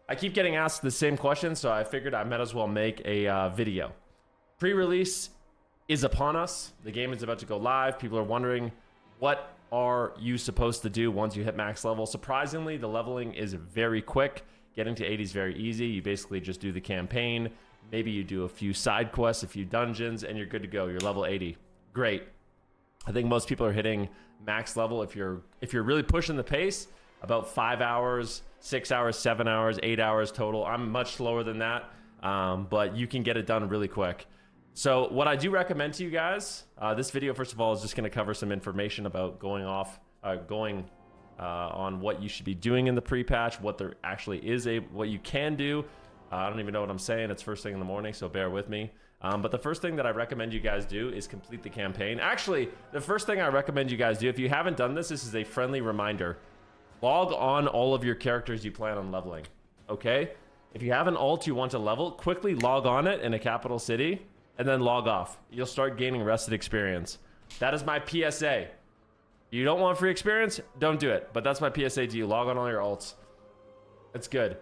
I keep getting asked the same question, so I figured I might as well make a video. Pre-release is upon us. The game is about to go live. People are wondering, what are you supposed to do once you hit max level? Surprisingly, the leveling is very quick. Getting to 80 is very easy. You basically just do the campaign. Maybe you do a few side quests, a few dungeons, and you're good to go. You're level 80. Great. I think most people are hitting max level if you're really pushing the pace, about 5 hours, 6 hours, 7 hours, 8 hours total. I'm much slower than that, but you can get it done really quick. So what I do recommend to you guys, this video, first of all, is just going to cover some information about going on what you should be doing in the pre-patch, what there actually is, what you can do. I don't even know what I'm saying. It's first thing in the morning, so bear with me. But the first thing that I recommend you guys do is complete the campaign. Actually, the first thing I recommend you guys do, if you haven't done this, this is a friendly reminder. Log on all of your characters you plan on leveling, okay? If you have an alt you want to level, quickly log on it in a capital city, and then log off. You'll start gaining rested experience. That is my PSA. You don't want free experience? Don't do it. But that's my PSA to you. Log on all your alts. It's good.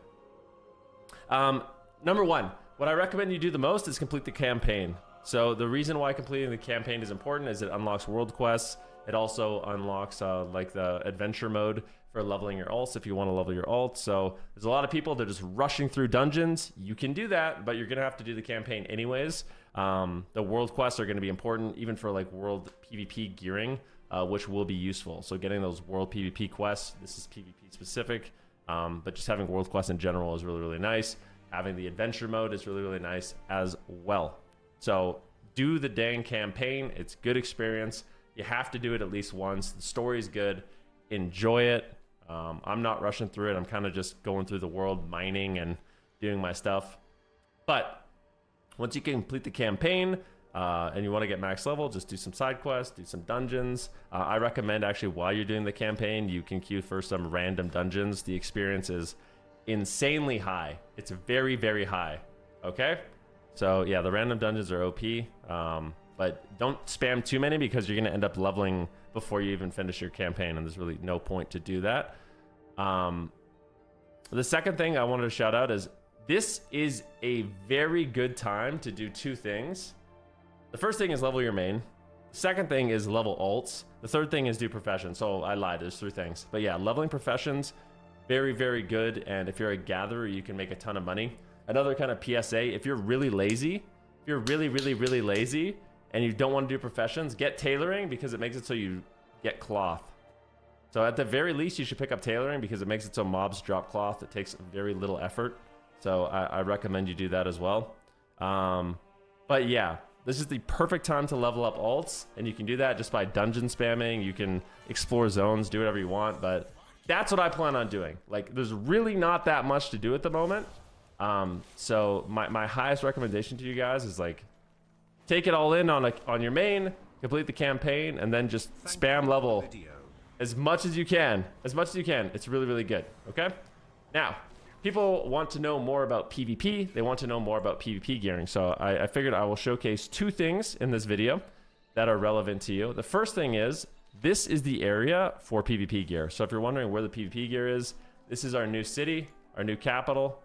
Number one, what I recommend you do the most is complete the campaign. So the reason why completing the campaign is important is it unlocks world quests. It also unlocks like the adventure mode for leveling your alts if you want to level your alts. So there's a lot of people that are just rushing through dungeons. You can do that, but you're going to have to do the campaign anyways. The world quests are going to be important even for like world PvP gearing, which will be useful. So getting those world PvP quests, this is PvP specific, but just having world quests in general is really, really nice. Having the adventure mode is really, really nice as well. So do the dang campaign. It's good experience. You have to do it at least once. The story's good. Enjoy it. I'm not rushing through it. I'm kind of just going through the world, mining and doing my stuff. But once you complete the campaign and you want to get max level, just do some side quests, do some dungeons. I recommend actually while you're doing the campaign, you can queue for some random dungeons. The experience is insanely high. It's very, very high. Okay? So yeah, the random dungeons are OP. But don't spam too many because you're going to end up leveling before you even finish your campaign, and there's really no point to do that. The second thing I wanted to shout out is this is a very good time to do two things. The first thing is level your main. The second thing is level alts. The third thing is do professions. So I lied, there's three things. But yeah, leveling professions, very, very good. And if you're a gatherer, you can make a ton of money. Another kind of PSA, if you're really lazy, if you're really, really, really lazy, and you don't want to do professions, get tailoring because it makes it so you get cloth. So at the very least, you should pick up tailoring because it makes it so mobs drop cloth. It takes very little effort. So I recommend you do that as well. But yeah, this is the perfect time to level up alts. And you can do that just by dungeon spamming. You can explore zones, do whatever you want. But that's what I plan on doing. Like, there's really not that much to do at the moment. So my highest recommendation to you guys is like, take it all in on your main, complete the campaign, and then just spam level as much as you can. As much as you can. It's really, really good. Okay? Now, people want to know more about PvP. They want to know more about PvP gearing. So I figured I will showcase two things in this video that are relevant to you. The first thing is, this is the area for PvP gear. So if you're wondering where the PvP gear is, this is our new city, our new capital.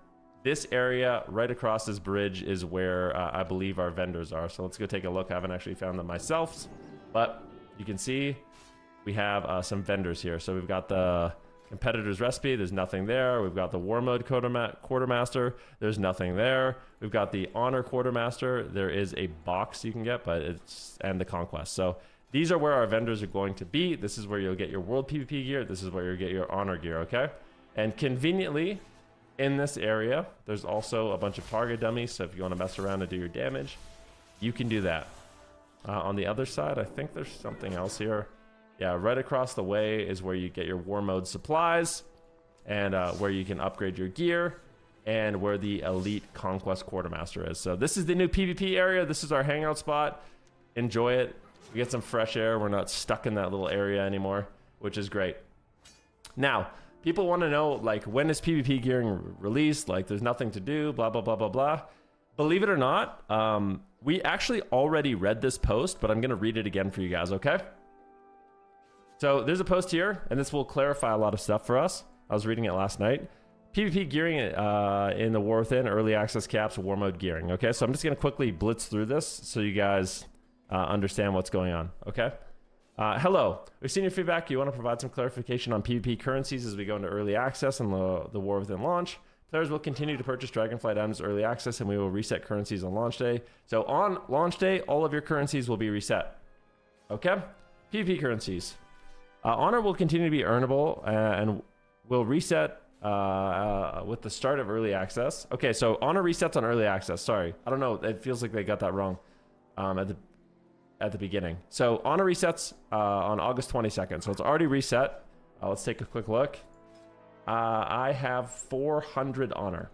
This area right across this bridge is where I believe our vendors are. So let's go take a look. I haven't actually found them myself, but you can see we have some vendors here. So we've got the competitor's recipe. There's nothing there. We've got the war mode quartermaster. There's nothing there. We've got the honor quartermaster. There is a box you can get, but and the conquest. So these are where our vendors are going to be. This is where you'll get your world PvP gear. This is where you'll get your honor gear. Okay. And conveniently, in this area, there's also a bunch of target dummies, so if you want to mess around and do your damage, you can do that. On the other side, I think there's something else here. Yeah, right across the way is where you get your war mode supplies, and where you can upgrade your gear, and where the elite conquest quartermaster is. So this is the new PvP area. This is our hangout spot. Enjoy it. We get some fresh air. We're not stuck in that little area anymore, which is great. Now, people want to know, like, when is PvP gearing released? Like, there's nothing to do, blah, blah, blah, blah, blah. Believe it or not, we actually already read this post, but I'm going to read it again for you guys, okay? So there's a post here, and this will clarify a lot of stuff for us. I was reading it last night. PvP gearing in the War Within, early access caps, war mode gearing. Okay, so I'm just going to quickly blitz through this so you guys understand what's going on. Okay. Hello, we've seen your feedback. You want to provide some clarification on PvP currencies as we go into early access and the War Within launch. Players will continue to purchase Dragonflight items early access, and we will reset currencies on launch day. So on launch day, all of your currencies will be reset. Okay? PvP currencies. Honor will continue to be earnable and will reset with the start of early access. Okay, so Honor resets on early access. Sorry, I don't know. It feels like they got that wrong at the beginning. So Honor resets on August 22nd. So it's already reset. Let's take a quick look. I have 400 Honor.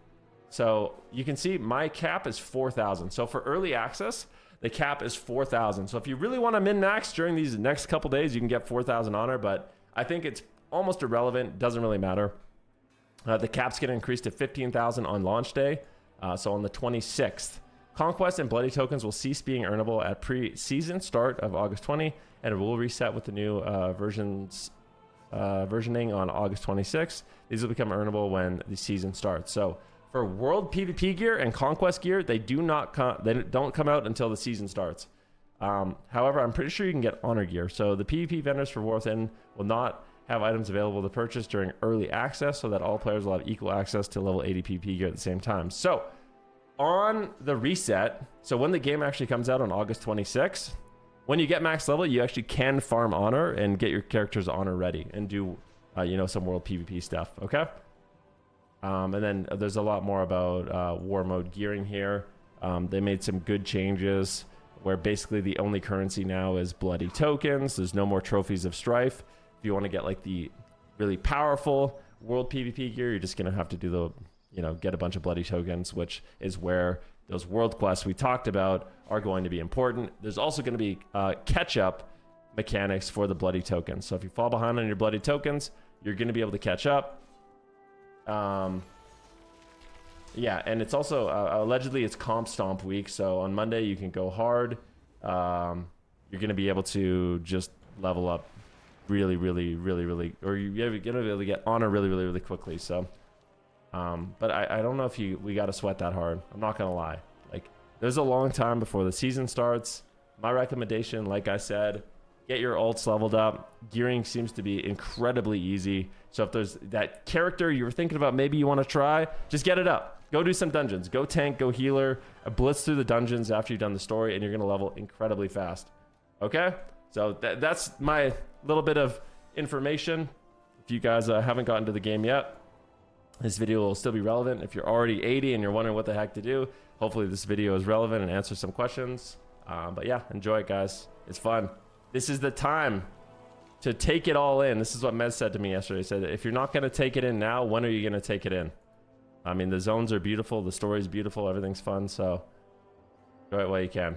So you can see my cap is 4,000. So for early access, the cap is 4,000. So if you really want to min-max during these next couple days, you can get 4,000 Honor, but I think it's almost irrelevant. Doesn't really matter. The cap's going to increase to 15,000 on launch day. So on the 26th. Conquest and Bloody tokens will cease being earnable at pre-season start of August 20, and it will reset with the new versioning on August 26. These will become earnable when the season starts. So for World PvP gear and Conquest gear, they don't come out until the season starts. However, I'm pretty sure you can get Honor gear. So the PvP vendors for War Within will not have items available to purchase during early access, so that all players will have equal access to level 80 PvP gear at the same time. So on the reset, so when the game actually comes out on August 26th, when you get max level, you actually can farm Honor and get your character's Honor ready and do, some World PvP stuff, okay? And then there's a lot more about war mode gearing here. They made some good changes where basically the only currency now is Bloody tokens. There's no more trophies of strife. If you want to get like the really powerful World PvP gear, you're just going to have to do the get a bunch of Bloody tokens, which is where those world quests we talked about are going to be important. There's also going to be catch-up mechanics for the Bloody tokens. So if you fall behind on your Bloody tokens, you're going to be able to catch up. Yeah, and it's also allegedly it's comp stomp week. So on Monday you can go hard. You're going to be able to just level up really, or you're going to be able to get Honor really quickly. So. But I don't know if we got to sweat that hard. I'm not going to lie. Like, there's a long time before the season starts. My recommendation, like I said, get your ults leveled up. Gearing seems to be incredibly easy. So if there's that character you were thinking about, maybe you want to try, just get it up. Go do some dungeons. Go tank, go healer, blitz through the dungeons after you've done the story, and you're going to level incredibly fast. Okay? So that's my little bit of information. If you guys haven't gotten to the game yet, this video will still be relevant. If you're already 80 and you're wondering what the heck to do, hopefully this video is relevant and answers some questions. But yeah, enjoy it, guys. It's fun. This is the time to take it all in. This is what Mez said to me yesterday. He said, if you're not going to take it in now, when are you going to take it in? I mean, the zones are beautiful. The story's beautiful. Everything's fun. So enjoy it while you can.